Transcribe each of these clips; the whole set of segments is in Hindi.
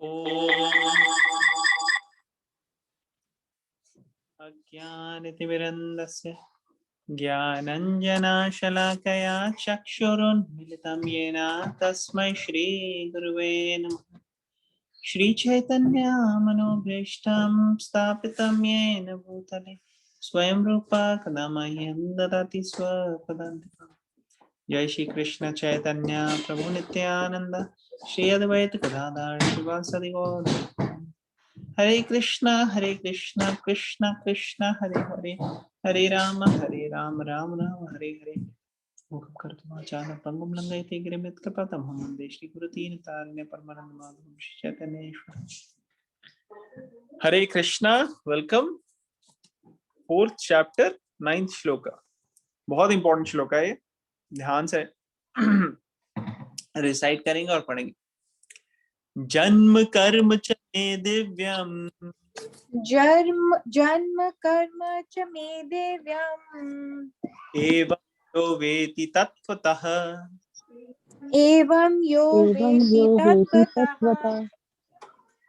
ओम अज्ञानतिमिरन्दस्य ज्ञानञ्जनशलाकया चक्षुरुन्मिलितं येन तस्मै श्रीगुरुवे नमः। श्रीचैतन्यमनोभीष्टं स्थापितं येन भूतले स्वयं रूपा कदा मह्यं ददाति स्वपदान्तिकम्। जय श्री कृष्ण चैतन्य प्रभु नित्यानंद श्री अद्वैत गदाधर शिवासादि गौर। हरे कृष्णा कृष्ण कृष्ण हरे हरे, हरे राम राम राम हरे हरे। मुखं करोति वाचालं पङ्गुं लङ्घयति गिरिं यत्कृपातमहं वन्दे श्रीगुरुदीनतारिणे परमानंद माधवं श्री चैतन्येश्वर। Hare Krishna, welcome. 4th chapter 9th shloka, बहुत इंपॉर्टेंट श्लोका है, ध्यान से रिसाइट करेंगे और पढ़ेंगे। जन्म कर्म च मे दिव्यम, जन्म कर्म च मे दिव्यम्, एवं यो वेति तत्त्वतः, एवं यो वेति तत्त्वतः,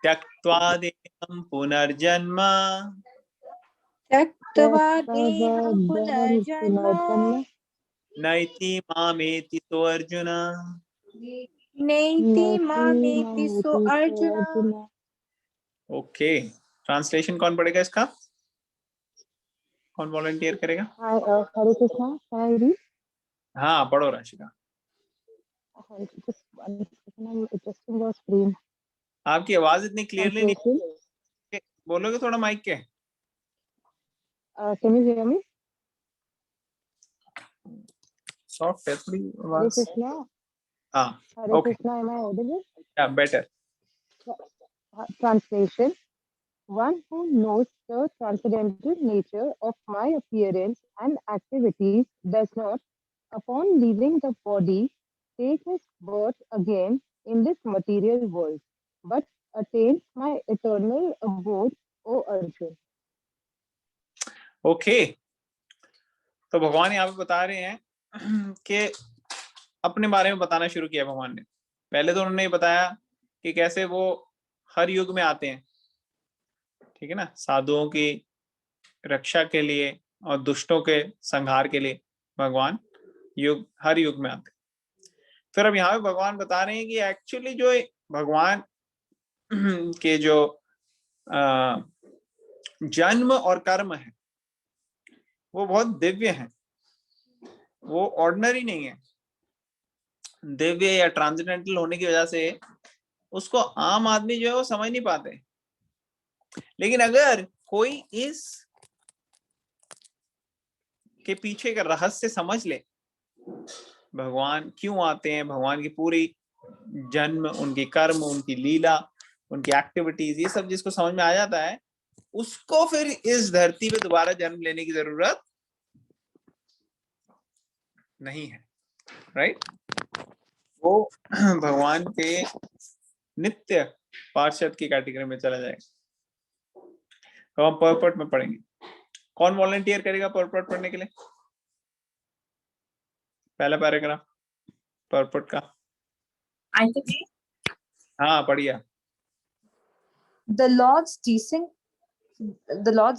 त्यक्त्वा देहं पुनर्जन्म त्यक्त्वा देहं पुनर्जन्म नैति मामेति सो अर्जुन। नैति मामेति सो अर्जुन। ओके, ट्रांसलेशन कौन पढ़ेगा इसका? कौन वॉलंटियर करेगा? हरे कृष्णा, हाँ पढ़ो राशिका। आपकी आवाज इतनी क्लियरली नहीं, बोलोगे थोड़ा माइक के? Can you hear me? Soft है थोड़ी हरे आवाज। कृष्णा, हाँ Hare okay, Krishna, am I audible? या better. Translation: One who knows the transcendental nature of my appearance and activities does not, upon leaving the body, take his birth again in this material world, but attains my eternal abode, O Arjun. Okay, तो भगवान यहाँ पे बता रहे हैं कि अपने बारे में बताना शुरू किया भगवान ने। पहले तो उन्होंने बताया कि कैसे वो हर युग में आते हैं, ठीक है ना, साधुओं की रक्षा के लिए और दुष्टों के संहार के लिए भगवान हर युग में आते हैं। फिर अब यहाँ पे भगवान बता रहे हैं कि एक्चुअली जो भगवान के जो जन्म और कर्म है वो बहुत दिव्य है, वो ऑर्डिनरी नहीं है। दिव्य या ट्रांसेंडेंटल होने की वजह से उसको आम आदमी जो है वो समझ नहीं पाते। लेकिन अगर कोई इस के पीछे का रहस्य समझ ले, भगवान क्यों आते हैं, भगवान की पूरी जन्म, उनकी कर्म, उनकी लीला, उनकी एक्टिविटीज, ये सब जिसको समझ में आ जाता है, उसको फिर इस धरती पे दोबारा जन्म लेने की जरूरत नहीं है, राइट? वो भगवान के नित्य पार्षद की कैटेगरी में चला जाएगा। तो हम पर्पट में पढ़ेंगे। कौन वॉलंटियर करेगा पर्पट पढ़ने के लिए? पहला पैराग्राफ पर्पट का। हाँ पढ़िए। The Lord's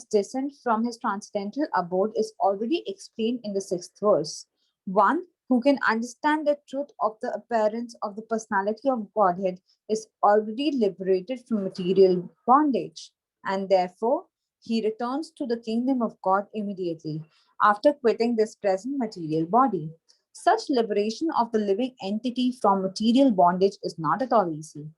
descent from his transcendental abode is already explained in the 6th verse. One who can understand the truth of the appearance of the personality of Godhead is already liberated from material bondage, and therefore he returns to the kingdom of God immediately after quitting this present material body. Such liberation of the living entity from material bondage is not at all easy.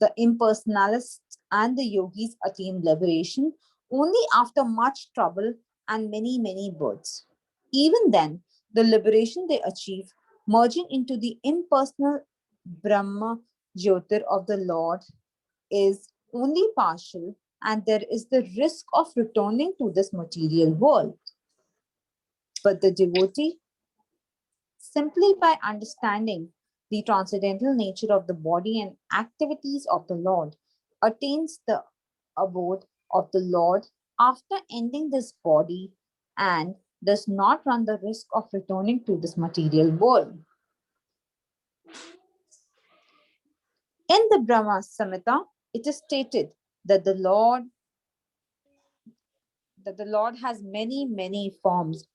The impersonalists and the yogis attain liberation only after much trouble and many, many births. Even then, the liberation they achieve, merging into the impersonal Brahma Jyotir of the Lord, is only partial, and there is the risk of returning to this material world. But the devotee, simply by understanding the transcendental nature of the body and activities of the Lord, attains the abode of the Lord after ending this body and does not run the risk of returning to this material world. In the Brahma Samhita, it is stated that the Lord has many forms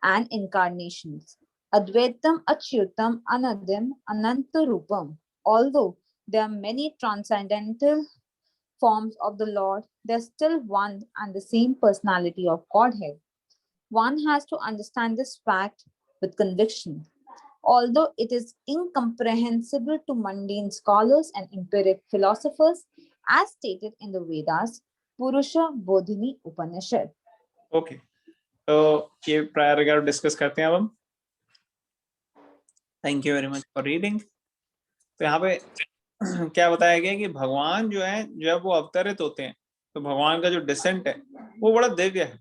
and incarnations. Advaitam, Achyutam, Anadim, Anantarupam. Although there are many transcendental forms of the Lord, there's still one and the same personality of Godhead. One has to understand this fact with conviction. Although it is incomprehensible to mundane scholars and empiric philosophers, as stated in the Vedas, Purusha Bodhini Upanishad. Okay, तो ये पैराग्राफ डिस्कस करते हैं अब हम. Thank you very much for reading. तो यहाँ पे क्या बताया गया कि भगवान जो है जब वो अवतरित होते हैं तो भगवान का जो डिसेंट है वो बड़ा दिव्य है.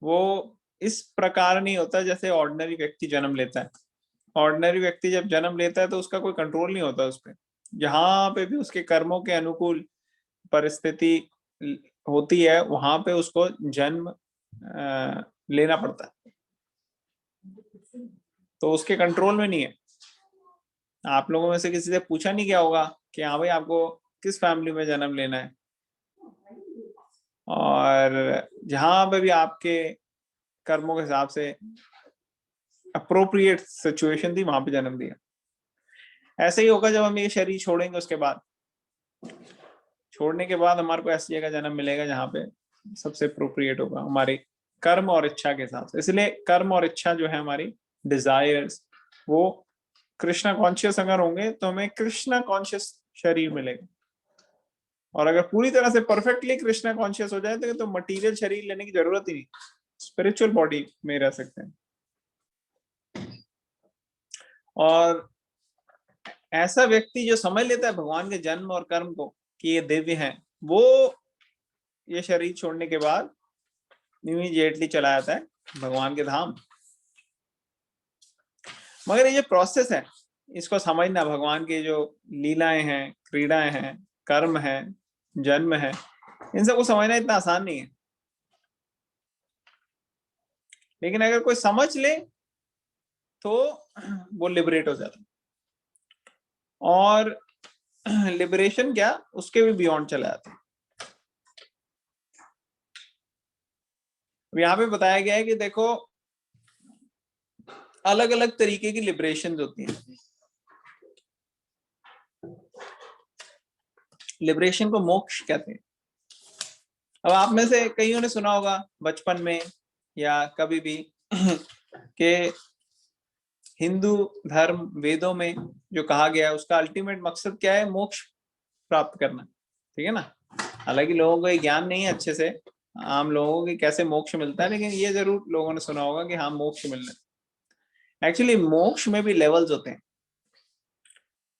वो इस प्रकार नहीं होता जैसे ऑर्डिनरी व्यक्ति जन्म लेता है. ऑर्डिनरी व्यक्ति जब जन्म लेता है तो उसका कोई कंट्रोल नहीं होता उस पर. जहां पे भी उसके कर्मों के अनुकूल परिस्थिति होती है वहां पे उसको जन्म लेना पड़ता है, तो उसके कंट्रोल में नहीं है. आप लोगों में से किसी से पूछा नहीं गया होगा कि हाँ भाई आपको किस फैमिली में जन्म लेना है, और जहां पे भी आपके कर्मों के हिसाब से अप्रोप्रिएट सिचुएशन थी वहां पे जन्म दिया. ऐसे ही होगा जब हम ये शरीर छोड़ेंगे. उसके बाद छोड़ने के बाद हमारे को ऐसी जगह जन्म मिलेगा जहाँ पे सबसे अप्रोप्रिएट होगा हमारे कर्म और इच्छा के हिसाब से. इसलिए कर्म और इच्छा जो है हमारी डिजायर्स, वो कृष्णा कॉन्शियस अगर होंगे तो हमें कृष्णा कॉन्शियस शरीर मिलेगा. और अगर पूरी तरह से परफेक्टली कृष्णा कॉन्शियस हो जाए तो मटेरियल शरीर लेने की जरूरत ही नहीं, स्पिरिचुअल बॉडी में रह सकते हैं. और ऐसा व्यक्ति जो समझ लेता है भगवान के जन्म और कर्म को कि ये दिव्य हैं, वो ये शरीर छोड़ने के बाद इमीडिएटली चला जाता है भगवान के धाम. मगर ये जो प्रोसेस है इसको समझना, भगवान की जो लीलाएं हैं, क्रीड़ाएं हैं, कर्म है, जन्म है, इन सबको समझना इतना आसान नहीं है. लेकिन अगर कोई समझ ले तो वो लिबरेट हो जाता है. और लिबरेशन क्या, उसके भी बियॉन्ड चला जाता है. यहाँ पे बताया गया है कि देखो अलग अलग तरीके की लिबरेशन होती हैं. लिबरेशन को मोक्ष कहते हैं. अब आप में से कईयों ने सुना होगा बचपन में या कभी भी कि हिंदू धर्म वेदों में जो कहा गया है उसका अल्टीमेट मकसद क्या है, मोक्ष प्राप्त करना. ठीक है ना. हालांकि लोगों को ये ज्ञान नहीं है अच्छे से, आम लोगों को कैसे मोक्ष मिलता है, लेकिन ये जरूर लोगों ने सुना होगा कि हाँ मोक्ष मिलना. एक्चुअली मोक्ष में भी लेवल्स होते हैं.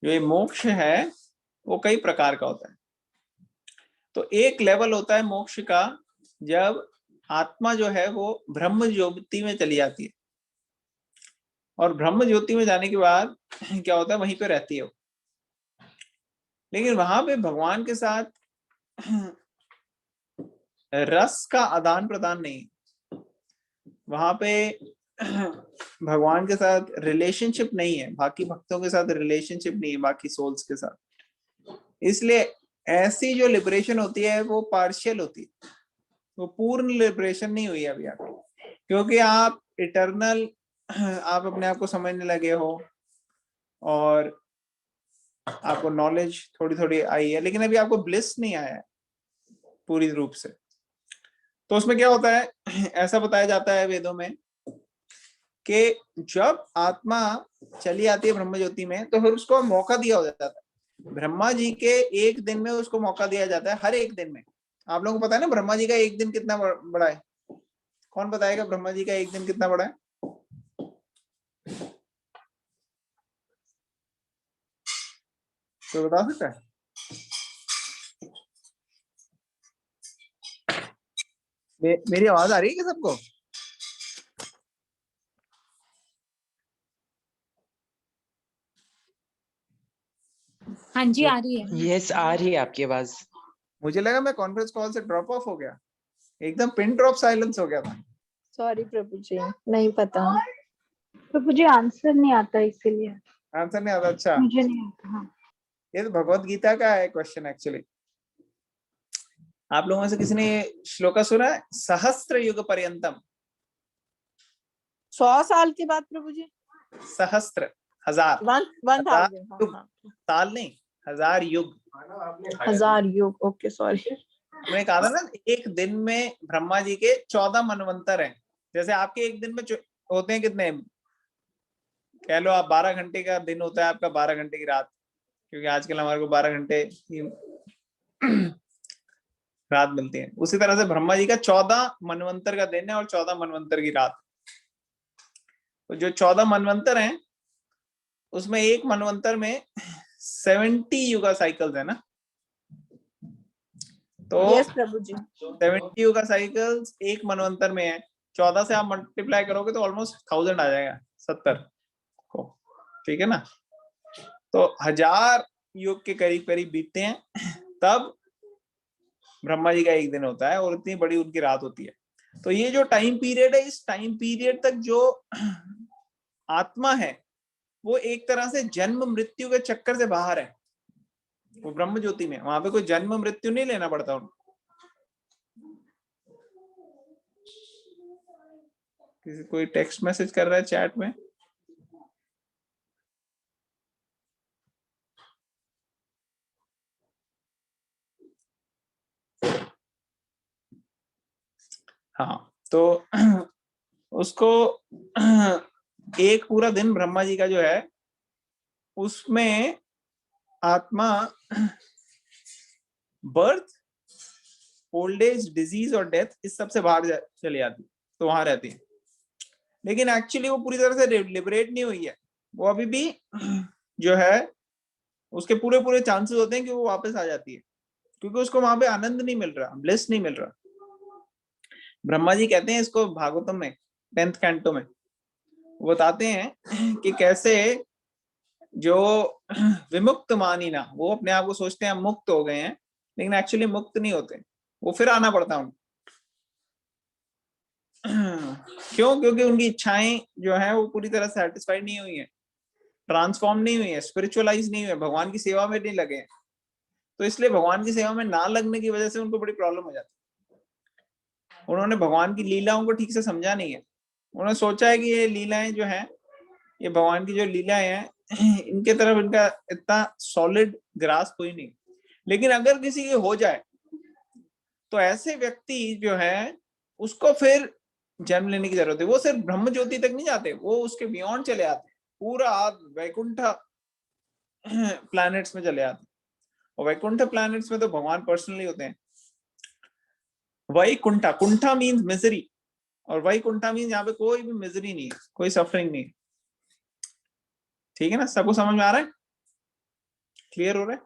जो ये मोक्ष है वो कई प्रकार का होता है. तो एक लेवल होता है मोक्ष का जब आत्मा जो है वो ब्रह्म ज्योति में चली जाती है. और ब्रह्म ज्योति में जाने के बाद क्या होता है, वहीं पे रहती है वो. लेकिन वहां पे भगवान के साथ रस का आदान प्रदान नहीं. वहां पे भगवान के साथ रिलेशनशिप नहीं है, बाकी भक्तों के साथ रिलेशनशिप नहीं है, बाकी सोल्स के साथ. इसलिए ऐसी जो लिबरेशन होती है वो पार्शियल होती है, वो पूर्ण लिबरेशन नहीं हुई अभी आगे. क्योंकि आप इटर्नल, आप अपने आप को समझने लगे हो और आपको नॉलेज थोड़ी थोड़ी आई है, लेकिन अभी आपको ब्लिस नहीं आया है पूरी रूप से. तो उसमें क्या होता है, ऐसा बताया जाता है वेदों में कि जब आत्मा चली आती है ब्रह्म ज्योति में तो फिर उसको मौका दिया हो जाता है. ब्रह्मा जी के एक दिन में उसको मौका दिया जाता है, हर एक दिन में. आप लोगों को पता है ना ब्रह्मा जी का एक दिन कितना बड़ा है? कौन बताएगा ब्रह्मा जी का एक दिन कितना बड़ा है? तो बता सकता है? मेरी आवाज आ रही है क्या सबको? हाँ जी आ रही है. यस आ रही है आपकी आवाज. मुझे लगा मैं कॉन्फ्रेंस कॉल से ड्रॉप ऑफ हो गया, एकदम पिन ड्रॉप साइलेंस हो गया था. सॉरी प्रभु जी, नहीं पता प्रभु जी, आंसर नहीं आता इसीलिए. आंसर नहीं आता? अच्छा मुझे नहीं आता. हाँ ये तो भगवत गीता का है क्वेश्चन एक्चुअली। आप लोगों में से किसी ने श्लोका सुना है? सहस्त्र युग पर्यंतम। 100 साल की बात प्रभु जी। सहस्त्र, हजार, 1000 साल नहीं, हजार युग। 1000 युग। Okay sorry. मैंने कहा था ना, एक दिन में ब्रह्मा जी के 14 मनवंतर हैं। जैसे आपके एक दिन में होते हैं कितने, कह लो आप 12 घंटे का दिन होता है आपका, 12 घंटे की रात, क्योंकि आजकल हमारे को 12 घंटे की रात मिलती है। उसी तरह से ब्रह्मा जी का 14 मनवंतर का दिन है और 14 मनवंतर की रात। तो जो 14 मनवंतर हैं उसमें एक मनवंतर में 70 युगा साइकिल्स है ना। तो यस प्रभु जी। 70 युगा साइकिल्स एक मनवंतर में है। 14 से आप मल्टीप्लाई करोगे तो ऑलमोस्ट 1000 आ जाएगा, 70 को, ठीक है ना। तो 1000 युग के करीब करीब बीतते हैं, तब ब्रह्मा जी का एक दिन होता है और इतनी बड़ी उनकी रात होती है। तो ये जो टाइम पीरियड है, इस टाइम पीरियड तक जो आत्मा है वो एक तरह से जन्म मृत्यु के चक्कर से बाहर है। वो ब्रह्म ज्योति में, वहां पे कोई जन्म मृत्यु नहीं लेना पड़ता उनको। किसी कोई टेक्स्ट मैसेज कर रहा है चैट में? हाँ, तो उसको एक पूरा दिन ब्रह्मा जी का जो है उसमें आत्मा बर्थ, ओल्ड एज, डिजीज और डेथ इस सब से बाहर चली जाती, तो वहां रहती है। लेकिन एक्चुअली वो पूरी तरह से लिबरेट नहीं हुई है। वो अभी भी जो है उसके पूरे पूरे चांसेस होते हैं कि वो वापस आ जाती है, क्योंकि उसको वहां पे आनंद नहीं मिल रहा, ब्लिस नहीं मिल रहा। ब्रह्मा जी कहते हैं इसको भागवतम में 10th कैंटो में, वो बताते हैं कि कैसे जो विमुक्त मानी ना, वो अपने आप को सोचते हैं मुक्त हो गए हैं, लेकिन एक्चुअली मुक्त नहीं होते, वो फिर आना पड़ता है उनको। क्यों? क्योंकि उनकी इच्छाएं जो है वो पूरी तरह सेटिस्फाइड नहीं हुई है, ट्रांसफॉर्म नहीं हुई है, स्पिरिचुअलाइज नहीं हुए, भगवान की सेवा में नहीं लगे। तो इसलिए भगवान की सेवा में ना लगने की वजह से उनको बड़ी प्रॉब्लम हो जाती है। उन्होंने भगवान की लीलाओं को ठीक से समझा नहीं है। उन्होंने सोचा है कि ये लीलाएं जो है, ये भगवान की जो लीलाएं हैं, इनके तरफ इनका इतना सॉलिड ग्रास्प कोई नहीं। लेकिन अगर किसी की हो जाए तो ऐसे व्यक्ति जो है उसको फिर जन्म लेने की जरूरत है। वो सिर्फ ब्रह्म ज्योति तक नहीं जाते, वो उसके बियॉन्ड चले आते, पूरा वैकुंठ प्लैनेट्स में चले आते। और वैकुंठ प्लैनेट्स में तो भगवान पर्सनली होते हैं। वैकुंठा, कुंठा मीन्स मिजरी, और वैकुंठा मीन्स यहाँ पे कोई भी मिजरी नहीं है, कोई सफरिंग नहीं है। ठीक है ना, सबको समझ में आ रहा है? क्लियर हो रहा है?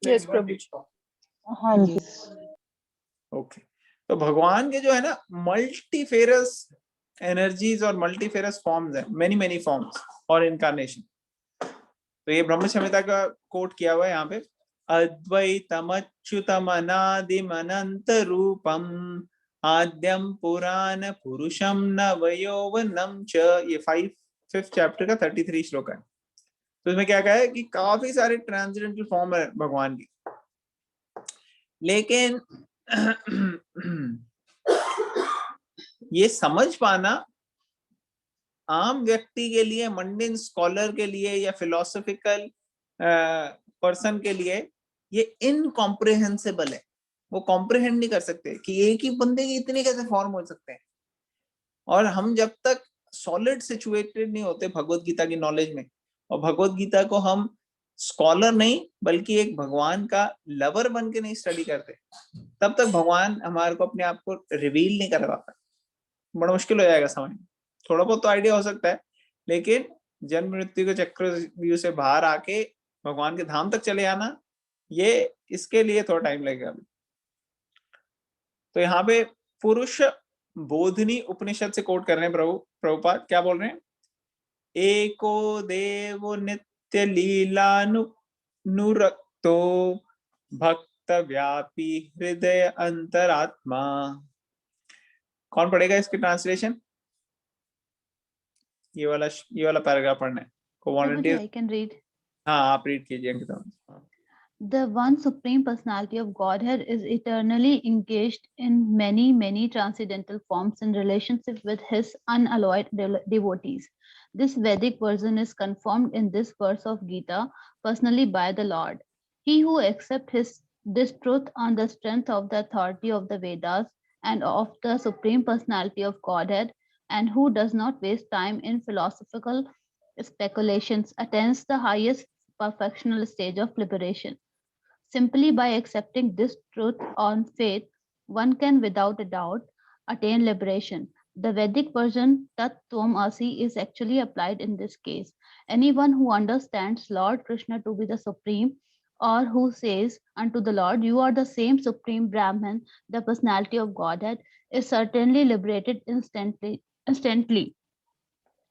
यस प्रभु जी। हाँ जी। ओके। तो भगवान के जो है ना मल्टीफेरस एनर्जीज और मल्टीफेरस फॉर्म्स है, मेनी मेनी फॉर्म्स और इनकारनेशन। तो ये ब्रह्म संहिता का कोट किया हुआ है यहाँ पे, अद्वैतम अच्युतम अनादिम अनंत रूपम आद्यम पुराण पुरुषम नवयौवनम च। ये 5th चैप्टर का 33 श्लोक है। तो इसमें क्या कहा है कि काफी सारे ट्रांसेंडेंटल फॉर्म है भगवान की, लेकिन ये समझ पाना आम व्यक्ति के लिए, मंडेन स्कॉलर के लिए या फिलोसॉफिकल पर्सन के लिए ये इनकॉम्प्रिहेंसिबल है। वो कॉम्प्रिहेंड नहीं कर सकते कि एक ही बंदे के इतने कैसे फॉर्म हो सकते हैं। और हम जब तक सॉलिड सिचुएटेड नहीं होते भगवत गीता की नॉलेज में, और भगवत गीता को हम स्कॉलर नहीं बल्कि एक भगवान का लवर बन के नहीं स्टडी करते, तब तक भगवान हमारे को अपने आप को रिवील नहीं कर पाता। बड़ा मुश्किल हो जाएगा समझ। थोड़ा बहुत तो आइडिया हो सकता है, लेकिन जन्म मृत्यु के चक्रव्यूह से बाहर आके भगवान के धाम तक चले आना, ये इसके लिए थोड़ा टाइम लगेगा अभी। तो यहाँ पे पुरुष बोधनी उपनिषद से कोट कर रहे हैं प्रभुपाद, क्या बोल रहे हैं? एको देवो नित्य लीलानुरक्तो भक्त व्यापी हृदय अंतरात्मा। कौन पढ़ेगा इसकी ट्रांसलेशन? ये वाला पैराग्राफ पढ़ना है। को Prabhuji, volunteer, I can read. हाँ आप रीड कीजिए Ankita. The one supreme personality of Godhead is eternally engaged in many, many transcendental forms in relationship with his unalloyed devotees. This Vedic version is confirmed in this verse of Gita personally by the Lord. He who accepts this truth on the strength of the authority of the Vedas and of the supreme personality of Godhead, and who does not waste time in philosophical speculations, attains the highest perfectional stage of liberation. Simply by accepting this truth on faith, one can without a doubt attain liberation. The Vedic version Tat Tvam Asi is actually applied in this case. Anyone who understands Lord Krishna to be the supreme, or who says unto the Lord, "You are the same supreme Brahman, the personality of Godhead," is certainly liberated instantly.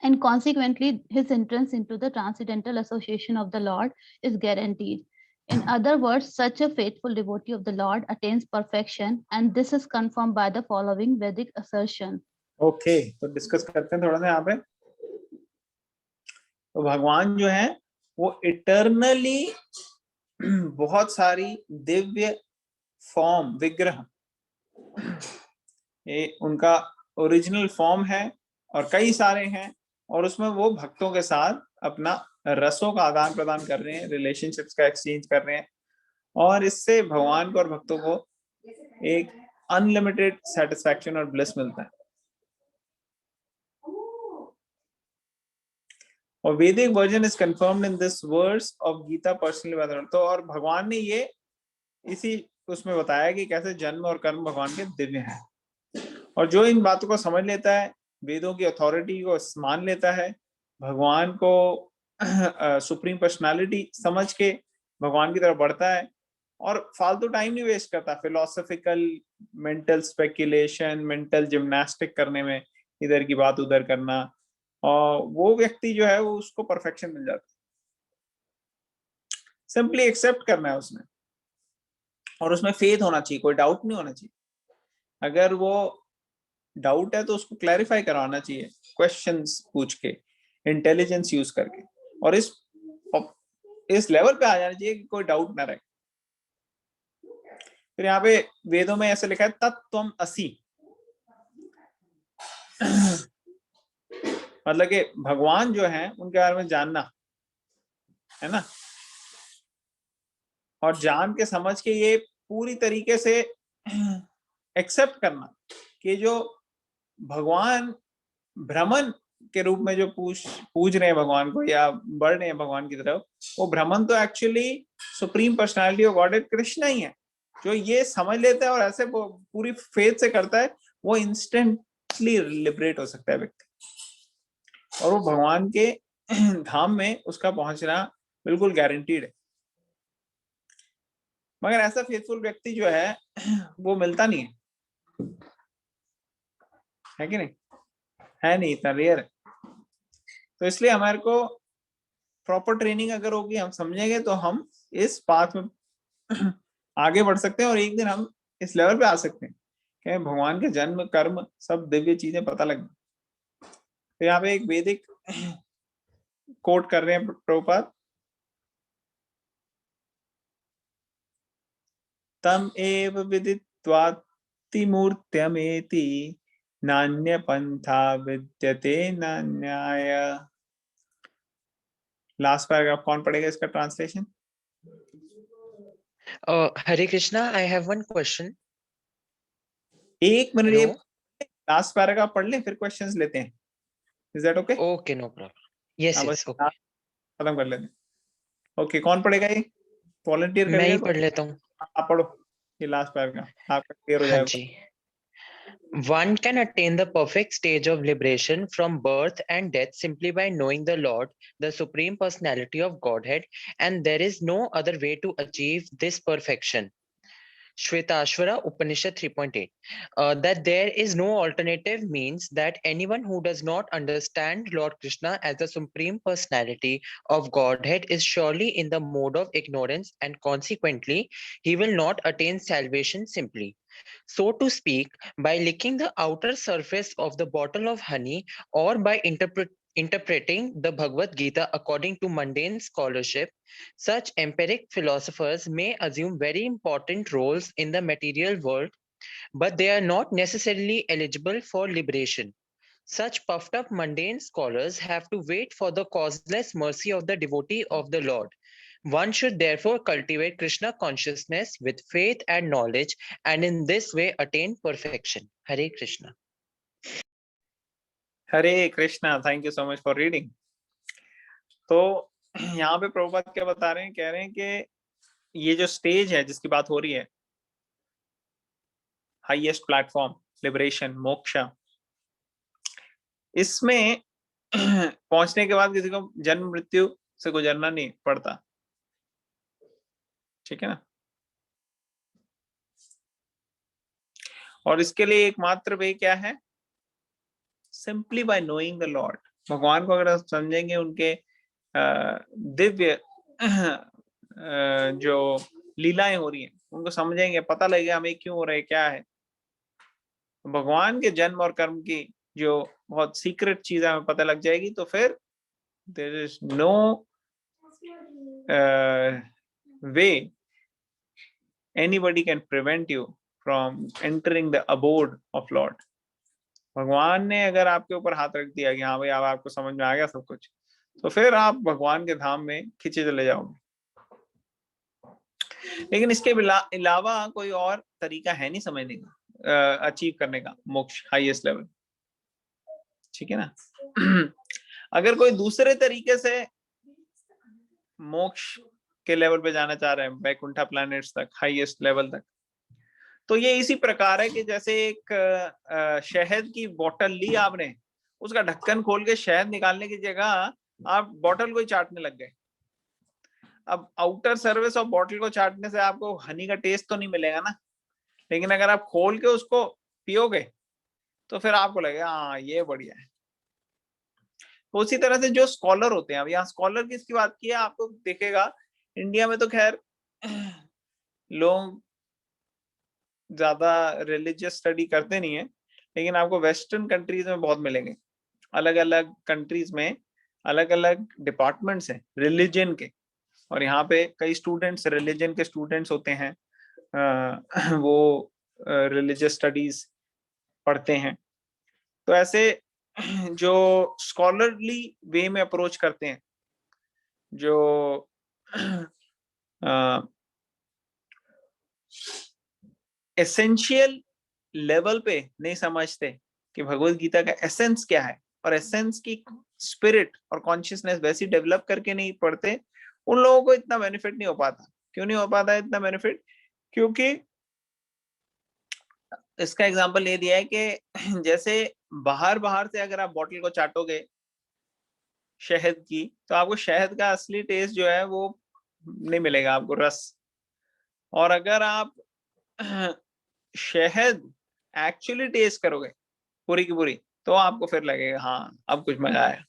And consequently, his entrance into the transcendental association of the Lord is guaranteed. In other words, such a faithful devotee of the Lord attains perfection, and this is confirmed by the following Vedic assertion. Okay, तो डिस्कस करते हैं थोड़ा सा यहाँ पे। तो भगवान जो है वो इटर्नली बहुत सारी दिव्य फॉर्म, विग्रह, ये उनका ओरिजिनल फॉर्म है और कई सारे हैं, और उसमें वो भक्तों के साथ अपना रसों का आदान प्रदान कर रहे हैं, रिलेशनशिप्स का एक्सचेंज कर रहे हैं, और इससे भगवान को और भक्तों को एक अनलिमिटेड सेटिस्फैक्शन और ब्लिस मिलता है। और Vedic version is confirmed in this verse of Gita personally by the Lord. तो और भगवान ने ये इसी उसमें बताया कि कैसे जन्म और कर्म भगवान के दिव्य हैं, और जो इन बातों को समझ लेता है, वेदों की अथॉरिटी को मान लेता है, भगवान को सुप्रीम पर्सनालिटी समझ के भगवान की तरफ बढ़ता है, और फालतू टाइम नहीं वेस्ट करता philosophical mental speculation, mental gymnastic करने में, इधर की बात उधर करना, और वो व्यक्ति जो है वो उसको परफेक्शन मिल जाता है। सिंपली एक्सेप्ट करना है उसने, और उसमें फेथ होना चाहिए, कोई डाउट नहीं होना चाहिए। अगर वो डाउट है तो उसको क्लैरिफाई करवाना चाहिए, क्वेश्चंस पूछ के, इंटेलिजेंस यूज करके, और इस लेवल पे आ जाना चाहिए कि कोई डाउट ना रहे। फिर यहाँ पे वेदों में ऐसे लिखा है तत्त्वम असि, मतलब कि भगवान जो है उनके बारे में जानना है ना, और जान के समझ के ये पूरी तरीके से एक्सेप्ट करना कि जो भगवान भ्रमण के रूप में जो पूज रहे हैं भगवान को या बढ़ रहे हैं भगवान की तरफ, वो भ्रमण तो actually supreme personality of God Krishna ही है। जो ये समझ लेता है और ऐसे पूरी फेथ से करता है, वो इंस्टेंटली लिबरेट हो सकता है व्यक्ति, और वो भगवान के धाम में उसका पहुंचना बिल्कुल गारंटीड है। मगर ऐसा फेथफुल व्यक्ति जो है वो मिलता नहीं है कि नहीं, है नहीं, इतना रेयर है। तो इसलिए हमारे को प्रॉपर ट्रेनिंग अगर होगी, हम समझेंगे, तो हम इस पाथ में आगे बढ़ सकते हैं, और एक दिन हम इस लेवल पे आ सकते हैं कि भगवान के जन्म कर्म सब दिव्य चीजें पता लग। तो यहाँ पे एक वैदिक कोट कर रहे हैं प्रभुपाद, तम एव विदित्वाति मूर्त्यमेति नान्य पंथा विद्यते नान्याय। लास्ट पैराग्राफ कौन पढ़ेगा इसका translation? Hare Krishna, I have one question. एक मिनट, Hello? लास्ट पैराग्राफ पढ़ लें फिर क्वेश्चंस लेते हैं। Is that okay? Okay, no problem. Yes, yes, okay. खत्म कर लेते हैं। ओके, कौन पढ़ेगा ये? वॉलंटियर मैं करेगा ही कोई? पढ़ लेता हूँ। आप पढ़ो ये लास्ट पैराग्राफ, आपका क्लियर हो हाँ जाएगा। जी। One can attain the perfect stage of liberation from birth and death simply by knowing the Lord, the Supreme Personality of Godhead, and there is no other way to achieve this perfection. Shvetashvara Upanishad 3.8. That there is no alternative means that anyone who does not understand Lord Krishna as the Supreme Personality of Godhead is surely in the mode of ignorance, and consequently he will not attain salvation simply. So to speak, by licking the outer surface of the bottle of honey, or by interpreting the Bhagavad Gita according to mundane scholarship, such empiric philosophers may assume very important roles in the material world, but they are not necessarily eligible for liberation. Such puffed up mundane scholars have to wait for the causeless mercy of the devotee of the Lord. One should therefore cultivate Krishna consciousness with faith and knowledge, and in this way attain perfection. Hare Krishna. Hare Krishna, thank you so much for reading. तो यहाँ पे प्रभुपाद क्या बता रहे हैं, कह रहे हैं कि ये जो स्टेज है जिसकी बात हो रही है, हाईएस्ट प्लेटफॉर्म, लिबरेशन, मोक्षा, इसमें पहुंचने के बाद किसी को जन्म मृत्यु से गुजरना नहीं पड़ता, ठीक है ना। और इसके लिए एकमात्र वे क्या है, simply by knowing the Lord. भगवान को अगर आप समझेंगे, उनके दिव्य जो लीलाएं हो रही हैं उनको समझेंगे, पता लगेगा हमें क्यों हो रहा है, क्या है। भगवान के जन्म और कर्म की जो बहुत सीक्रेट चीज हमें पता लग जाएगी, तो फिर there is no way anybody can prevent you from entering the abode of Lord. भगवान ने अगर आपके ऊपर हाथ रख दिया कि हाँ भाई अब आपको समझ में आ गया सब कुछ, तो फिर आप भगवान के धाम में खींचे चले जाओगे। लेकिन इसके अलावा कोई और तरीका है नहीं समझने का, अचीव करने का मोक्ष हाईएस्ट लेवल, ठीक है ना। अगर कोई दूसरे तरीके से मोक्ष के लेवल पे जाना चाह रहे हैं, वैकुंठा प्लैनेट्स तक, हाईएस्ट लेवल तक, तो ये इसी प्रकार है कि जैसे एक शहद की बोतल ली आपने, उसका ढक्कन खोल के शहद निकालने की जगह आप बोतल को ही चाटने लग गए। अब आउटर सर्विस ऑफ बोतल को चाटने से आपको हनी का टेस्ट तो नहीं मिलेगा ना, लेकिन अगर आप खोल के उसको पियोगे तो फिर आपको लगेगा हाँ ये बढ़िया है। तो उसी तरह से जो स्कॉलर होते हैं, अब यहाँ स्कॉलर किसकी बात की है, आपको दिखेगा इंडिया में तो खैर लोग ज्यादा रिलीजियस स्टडी करते नहीं है, लेकिन आपको वेस्टर्न कंट्रीज में बहुत मिलेंगे। अलग अलग कंट्रीज में अलग अलग डिपार्टमेंट्स हैं रिलीजन के, और यहाँ पे कई स्टूडेंट्स रिलीजन के स्टूडेंट्स होते हैं, वो रिलीजियस स्टडीज पढ़ते हैं। तो ऐसे जो स्कॉलरली वे में अप्रोच करते हैं, जो एसेंशियल लेवल पे नहीं समझते कि भगवत गीता का एसेंस क्या है, और एसेंस की स्पिरिट और कॉन्शियसनेस वैसी डेवलप करके नहीं पढ़ते, उन लोगों को इतना बेनिफिट नहीं हो पाता। क्यों नहीं हो पाता इतना बेनिफिट? क्योंकि इसका एग्जांपल ये दिया है कि जैसे बाहर से अगर आप बोतल को चाटोगे शहद की, तो आपको शहद का असली टेस्ट जो है वो नहीं मिलेगा, आपको रस। और अगर आप शहद एक्चुअली टेस्ट करोगे पूरी की पूरी, तो आपको फिर लगेगा हाँ अब कुछ मजा आया।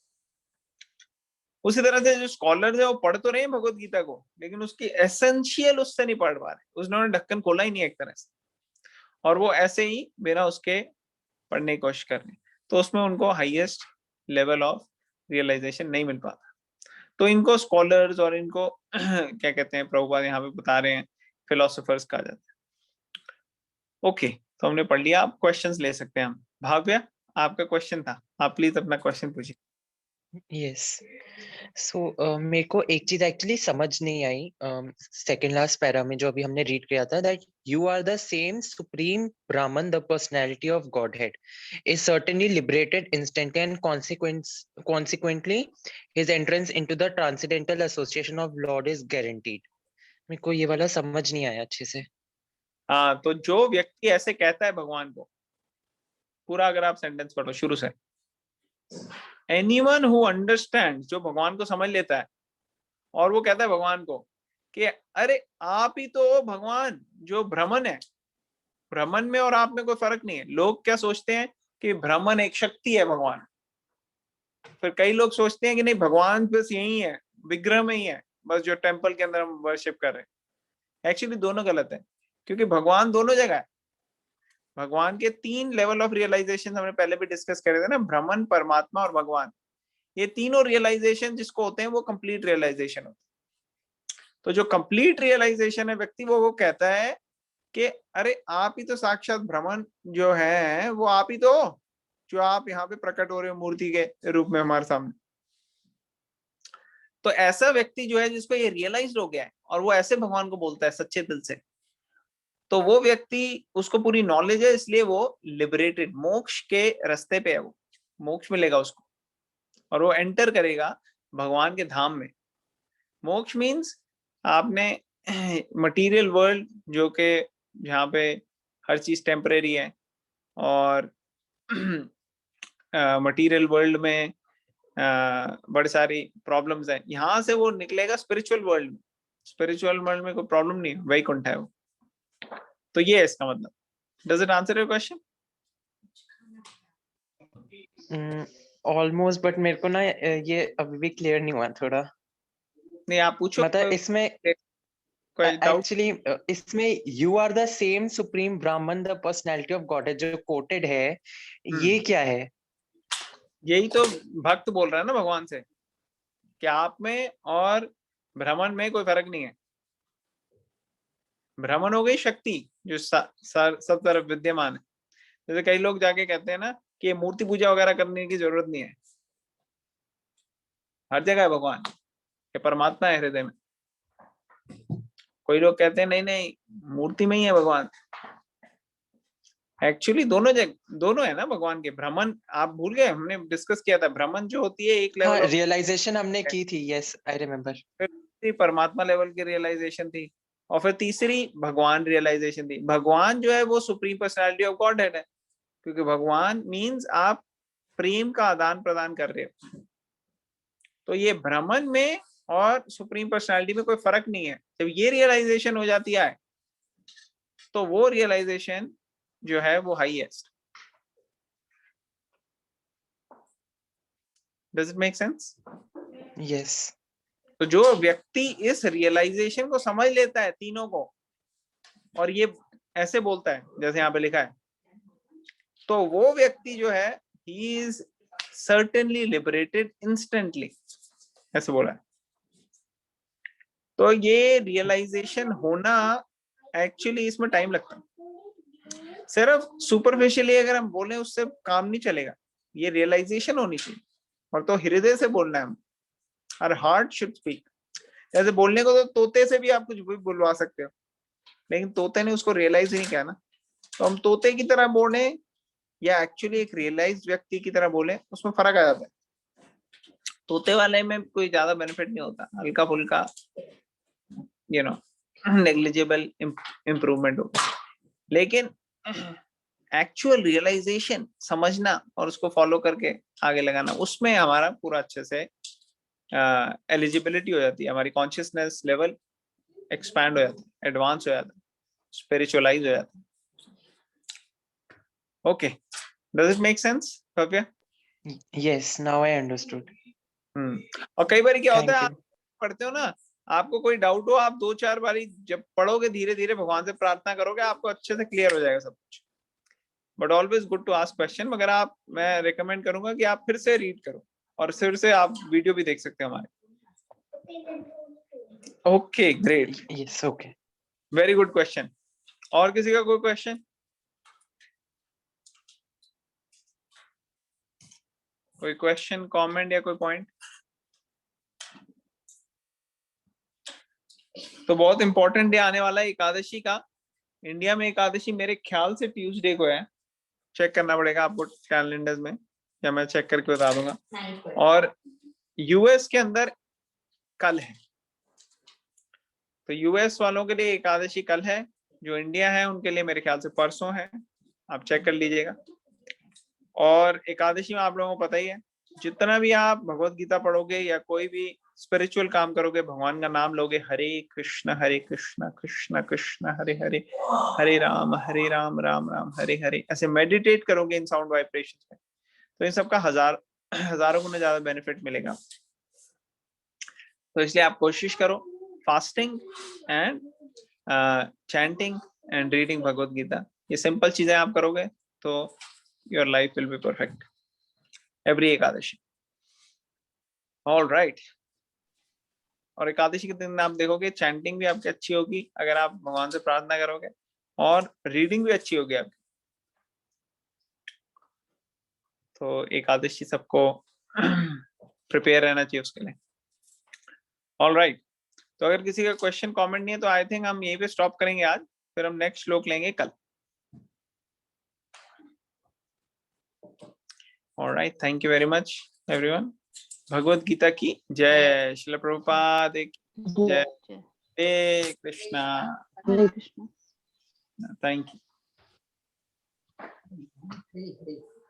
उसी तरह से जो स्कॉलर है वो पढ़ तो रहे हैं भगवत गीता को, लेकिन उसकी एसेंशियल उससे नहीं पढ़ पा रहे, उसने ढक्कन खोला ही नहीं एक तरह से, और वो ऐसे ही बिना उसके पढ़ने की कोशिश कर रहे हैं, तो उसमें उनको हाईएस्ट लेवल ऑफ रियलाइजेशन नहीं मिल पाता। तो इनको स्कॉलर्स और इनको क्या कहते हैं, प्रभुपाद यहाँ पे बता रहे हैं, फिलोसोफर्स कहा जाता है। ओके, तो हमने पढ़ लिया, आप क्वेश्चंस ले सकते हैं। हम भाव्या, आपका क्वेश्चन था, आप प्लीज अपना क्वेश्चन पूछिए। यस, सो मेरे को एक चीज एक्चुअली समझ नहीं आई सेकंड लास्ट पैरा में जो अभी हमने रीड किया था, that you are the same supreme Brahman, the personality of godhead is certainly liberated instantly and consequently his entrance into the transcendental association of lord is guaranteed. मेरे को ये वाला समझ नहीं आया अच्छे से। हाँ, तो जो व्यक्ति ऐसे कहता है भगवान को, पूरा अगर आप सेंटेंस पढ़ो शुरू से, एनीवन हु अंडरस्टैंड, जो भगवान को समझ लेता है, और वो कहता है भगवान को कि अरे आप ही तो भगवान, जो ब्रह्मन है, ब्रह्मन में और आप में कोई फर्क नहीं है। लोग क्या सोचते हैं कि ब्रह्मन एक शक्ति है भगवान, फिर कई लोग सोचते हैं कि नहीं भगवान बस यही है, विग्रह में ही है, बस जो टेम्पल के अंदर हम वर्शिप कर रहे हैं। एक्चुअली दोनों गलत है, क्योंकि भगवान दोनों जगह है। भगवान के 3 लेवल ऑफ रियलाइजेशन हमने पहले भी डिस्कस करे थे ना, ब्रह्मन, परमात्मा और भगवान। ये तीनों रियलाइजेशन जिसको होते हैं वो कंप्लीट रियलाइजेशन होते हैं। तो जो कंप्लीट रियलाइजेशन है व्यक्ति वो कहता है कि अरे आप ही तो साक्षात ब्रह्मन जो है वो आप ही तो, जो आप यहाँ पे प्रकट हो रहे हो मूर्ति के रूप में हमारे सामने। तो ऐसा व्यक्ति जो है जिसको ये रियलाइज हो गया है और वो ऐसे भगवान को बोलता है सच्चे दिल से, तो वो व्यक्ति, उसको पूरी नॉलेज है, इसलिए वो लिबरेटेड, मोक्ष के रास्ते पे है, वो मोक्ष मिलेगा उसको और वो एंटर करेगा भगवान के धाम में। मोक्ष मीन्स आपने मटेरियल वर्ल्ड जो कि जहाँ पे हर चीज टेम्परेरी है और मटेरियल वर्ल्ड में बड़ी सारी प्रॉब्लम्स हैं, यहाँ से वो निकलेगा स्पिरिचुअल वर्ल्ड में। स्पिरिचुअल वर्ल्ड में कोई प्रॉब्लम नहीं है, वैकुंठ है वो। तो ये है इसका मतलब। Does it answer your question? Almost, but मेरे को ना ये अभी भी क्लियर नहीं हुआ थोड़ा। नहीं आप पूछो, मतलब इसमें कोई डाउट? एक्चुअली इसमें you are the same supreme Brahman the personality of God है जो कोटेड है, ये क्या है? यही तो भक्त बोल रहा है ना भगवान से कि आप में और ब्राह्मण में कोई फर्क नहीं है। ब्राह्मण हो गई शक्ति जो सब तरफ विद्यमान है। जैसे कई लोग जाके कहते हैं ना कि मूर्ति पूजा वगैरह करने की जरूरत नहीं है, हर जगह है भगवान, कि परमात्मा है हृदय में। कोई लोग कहते हैं नहीं नहीं मूर्ति में ही है भगवान। एक्चुअली दोनों जगह, दोनों है ना भगवान के। ब्राह्मण आप भूल गए, हमने डिस्कस किया था, ब्राह्मण जो होती है एक लेवल, रियलाइजेशन हमने की थी, यस आई रिमेम्बर। फिर परमात्मा लेवल की रियलाइजेशन थी और फिर तीसरी भगवान रियलाइजेशन थी। भगवान जो है वो supreme personality of God head है, क्योंकि भगवान मीन्स आप प्रेम का आदान प्रदान कर रहे हो। तो ये ब्राह्मण में और सुप्रीम पर्सनालिटी में कोई फर्क नहीं है। जब ये रियलाइजेशन हो जाती है तो वो रियलाइजेशन जो है वो highest. Does it make sense? Yes. तो जो व्यक्ति इस रियलाइजेशन को समझ लेता है तीनों को और ये ऐसे बोलता है जैसे यहाँ पे लिखा है, तो वो व्यक्ति जो है he is certainly liberated instantly, ऐसे बोला है। तो ये रियलाइजेशन होना एक्चुअली इसमें टाइम लगता है। सिर्फ सुपरफिशियली अगर हम बोले उससे काम नहीं चलेगा, ये रियलाइजेशन होनी चाहिए और तो हृदय से बोलना है हम, और हार्ट शुड स्पीक। जैसे बोलने को तो तोते से भी आप कुछ भी बुलवा सकते हो, लेकिन तोते ने उसको रियलाइज नहीं किया ना। तो हम तोते की तरह बोले या एक्चुअली एक रियलाइज व्यक्ति की तरह बोले, उसमें फर्क आ जाता है। तोते वाले में कोई ज्यादा बेनिफिट नहीं होता, हल्का फुल्का नेग्लिजिबल इम्प्रूवमेंट होगा, लेकिन एक्चुअल रियलाइजेशन समझना और उसको फॉलो करके आगे लगाना, उसमें हमारा पूरा अच्छे से एलिजिबिलिटी हो जाती है, हमारी कॉन्शियसनेस लेवल एक्सपैंड हो जाता है, एडवांस हो जाता है, स्पिरिचुअलाइज हो जाता है। Okay, does it make sense Bhavya? Yes, now I understood. और कई बार क्या होता है, Thank आप पढ़ते हो ना, आपको कोई डाउट हो, आप 2-4 बारी जब पढ़ोगे, धीरे धीरे भगवान से प्रार्थना करोगे, आपको अच्छे से क्लियर हो जाएगा सब कुछ। But always good to ask question. मगर आप, मैं रिकमेंड करूंगा कि आप फिर से रीड करो और फिर से आप वीडियो भी देख सकते हो हमारे। Okay great, yes, okay, very good question. और किसी का कोई क्वेश्चन? कोई क्वेश्चन, कमेंट या कोई पॉइंट? तो बहुत इंपॉर्टेंट डे आने वाला है एकादशी का। इंडिया में एकादशी मेरे ख्याल से ट्यूसडे को है, चेक करना पड़ेगा आपको कैलेंडर में, या मैं चेक करके बता दूंगा। और यूएस के अंदर कल है, तो यूएस वालों के लिए एकादशी कल है, जो इंडिया है उनके लिए मेरे ख्याल से परसों है, आप चेक कर लीजिएगा। और एकादशी में आप लोगों को पता ही है, जितना भी आप भगवत गीता पढ़ोगे या कोई भी स्पिरिचुअल काम करोगे, भगवान का नाम लोगे, हरे कृष्ण कृष्ण कृष्ण हरे हरे, हरे राम राम राम हरे हरे, ऐसे मेडिटेट करोगे इन साउंड वाइब्रेशन में, तो इन सबका हजारों गुना ज्यादा बेनिफिट मिलेगा। तो इसलिए आप कोशिश करो, fasting and chanting and reading Bhagavad Gita, ये सिंपल चीजें आप करोगे तो your life will be perfect every Ekadashi. All right. और एकादशी के दिन आप देखोगे चैंटिंग भी आपकी अच्छी होगी अगर आप भगवान से प्रार्थना करोगे, और रीडिंग भी अच्छी होगी आपकी। तो एकादशी सबको प्रिपेयर रहना चाहिए उसके लिए। ऑल राइट, तो अगर किसी का क्वेश्चन कमेंट नहीं है तो आई थिंक हम यहीं पे स्टॉप करेंगे आज, फिर हम नेक्स्ट श्लोक लेंगे कल। All right, thank you very much everyone. Bhagavad Gita की जय। श्रील प्रभुपाद की जय। जय हरे कृष्णा। हरे कृष्णा। Thank you.